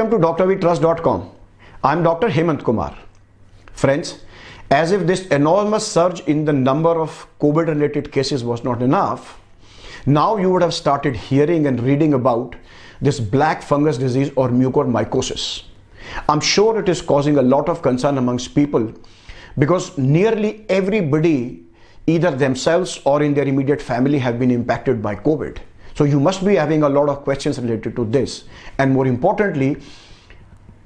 Welcome to drvtrust.com. I'm Dr. Hemant Kumar. Friends, as if this enormous surge in the number of COVID-related cases was not enough, now you would have started hearing and reading about this black fungus disease or mucormycosis. I'm sure it is causing a lot of concern amongst people because nearly everybody, either themselves or in their immediate family, have been impacted by COVID. So you must be having a lot of questions related to this, and more importantly,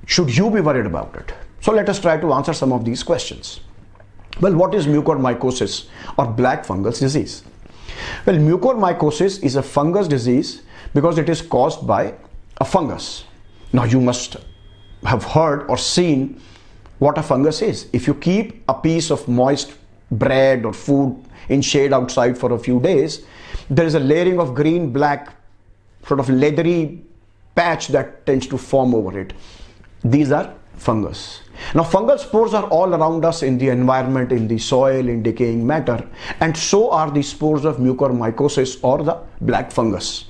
should you be worried about it? So let us try to answer some of these questions. Well, what is mucormycosis or black fungus disease? Well, mucormycosis is a fungus disease because it is caused by a fungus. Now you must have heard or seen what a fungus is. If you keep a piece of moist bread or food in shade outside for a few days, there is a layering of green, black, sort of leathery patch that tends to form over it. These are fungus. Now fungal spores are all around us in the environment, in the soil, in decaying matter, and so are the spores of mucormycosis or the black fungus.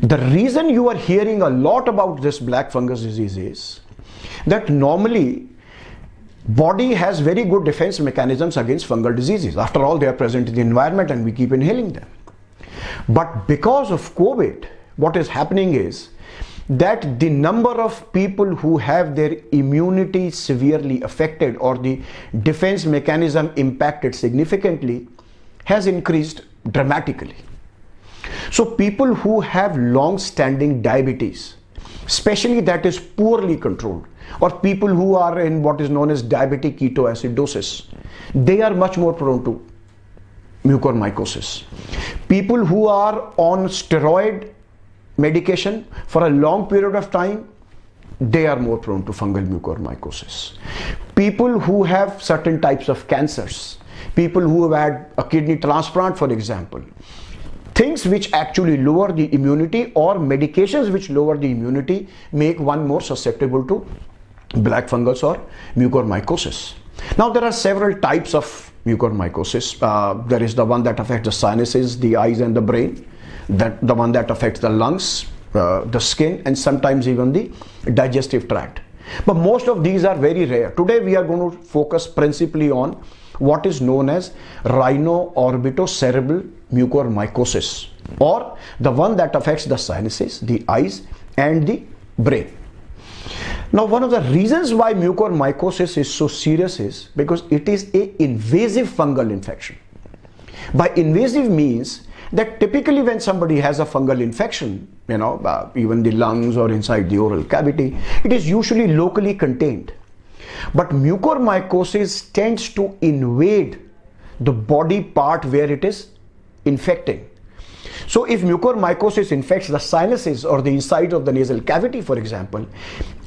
The reason you are hearing a lot about this black fungus disease is that normally body has very good defense mechanisms against fungal diseases. After all, they are present in the environment and we keep inhaling them. But because of COVID, what is happening is that the number of people who have their immunity severely affected or the defense mechanism impacted significantly has increased dramatically. So people who have long-standing diabetes, especially that is poorly controlled, or people who are in what is known as diabetic ketoacidosis, they are much more prone to mucormycosis. People who are on steroid medication for a long period of time, they are more prone to fungal mucormycosis. People who have certain types of cancers, people who have had a kidney transplant, for example, things which actually lower the immunity or medications which lower the immunity make one more susceptible to black fungus or mucormycosis. Now there are several types of mucormycosis. There is the one that affects the sinuses, the eyes and the brain, the one that affects the lungs, the skin, and sometimes even the digestive tract. But most of these are very rare. Today we are going to focus principally on what is known as rhino-orbitocerebral mucormycosis, or the one that affects the sinuses, the eyes and the brain. Now, one of the reasons why mucormycosis is so serious is because it is an invasive fungal infection. By invasive means that typically when somebody has a fungal infection, even the lungs or inside the oral cavity, it is usually locally contained. But mucormycosis tends to invade the body part where it is infecting. So if mucormycosis infects the sinuses or the inside of the nasal cavity, for example,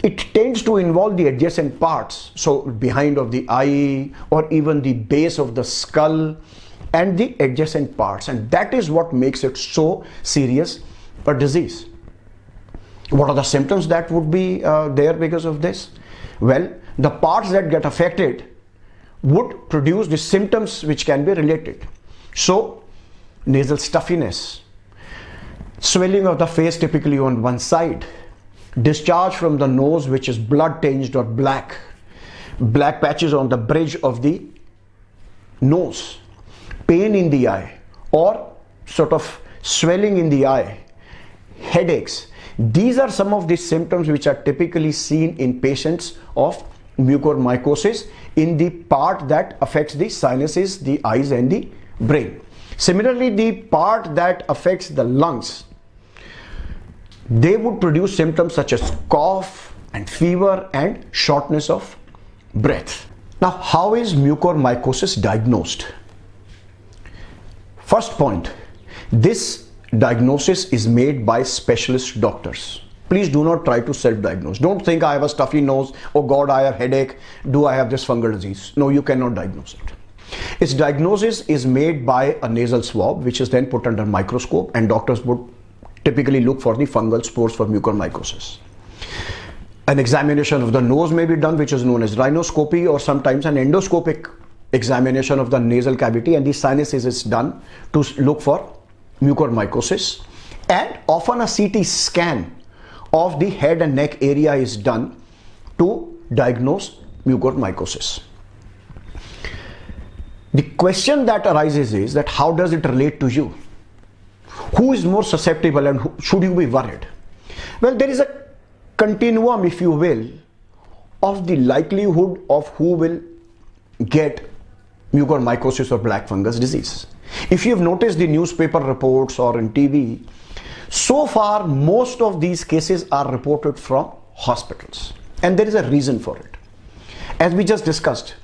it tends to involve the adjacent parts, so behind of the eye or even the base of the skull and the adjacent parts, and that is what makes it so serious a disease. What are the symptoms that would be there because of this? Well, the parts that get affected would produce the symptoms which can be related. So nasal stuffiness, swelling of the face typically on one side, discharge from the nose which is blood tinged or black patches on the bridge of the nose, pain in the eye or sort of swelling in the eye, headaches. These are some of the symptoms which are typically seen in patients of mucormycosis in the part that affects the sinuses, the eyes and the brain. Similarly, the part that affects the lungs, they would produce symptoms such as cough and fever and shortness of breath. Now, how is mucormycosis diagnosed? First point, this diagnosis is made by specialist doctors. Please do not try to self-diagnose. Don't think I have a stuffy nose, oh God, I have headache, do I have this fungal disease? No, you cannot diagnose it. Its diagnosis is made by a nasal swab, which is then put under microscope, and doctors would typically look for the fungal spores for mucormycosis. An examination of the nose may be done, which is known as rhinoscopy, or sometimes an endoscopic examination of the nasal cavity and the sinuses is done to look for mucormycosis. And often a CT scan of the head and neck area is done to diagnose mucormycosis. The question that arises is that how does it relate to you? Who is more susceptible and should you be worried? Well, there is a continuum, if you will, of the likelihood of who will get mucormycosis or black fungus disease. If you've noticed the newspaper reports or in TV, so far most of these cases are reported from hospitals, and there is a reason for it. As we just discussed,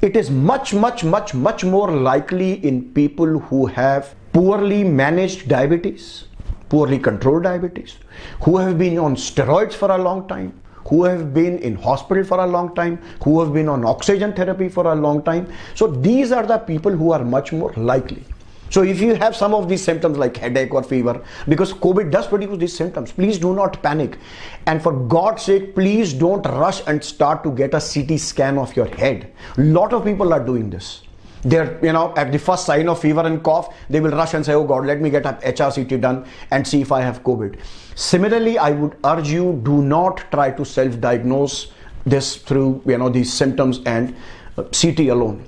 it is much more likely in people who have poorly managed diabetes, poorly controlled diabetes, who have been on steroids for a long time, who have been in hospital for a long time, who have been on oxygen therapy for a long time. So these are the people who are much more likely. So if you have some of these symptoms like headache or fever, because COVID does produce these symptoms, please do not panic. And for God's sake, please don't rush and start to get a CT scan of your head. A lot of people are doing this. They're, at the first sign of fever and cough, they will rush and say, oh God, let me get an HRCT done and see if I have COVID. Similarly, I would urge you, do not try to self-diagnose this through, these symptoms and CT alone.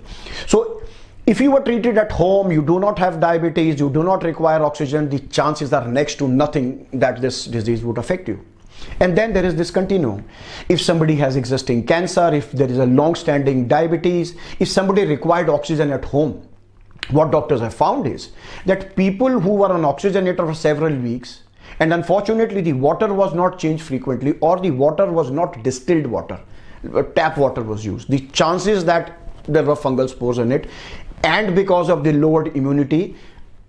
So if you were treated at home, you do not have diabetes, you do not require oxygen, the chances are next to nothing that this disease would affect you. And then there is this continuum. If somebody has existing cancer, if there is a long-standing diabetes, if somebody required oxygen at home, what doctors have found is that people who were on oxygenator for several weeks, and unfortunately the water was not changed frequently, or the water was not distilled water, tap water was used, the chances that there were fungal spores in it, and because of the lowered immunity,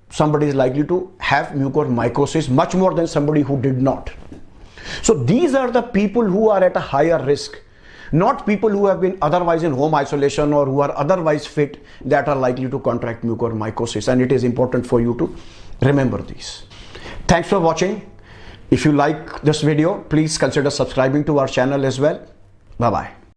somebody is likely to have mucormycosis much more than somebody who did not. So these are the people who are at a higher risk, not people who have been otherwise in home isolation or who are otherwise fit, that are likely to contract mucormycosis. And it is important for you to remember these. Thanks for watching. If you like this video, please consider subscribing to our channel as well. Bye-bye.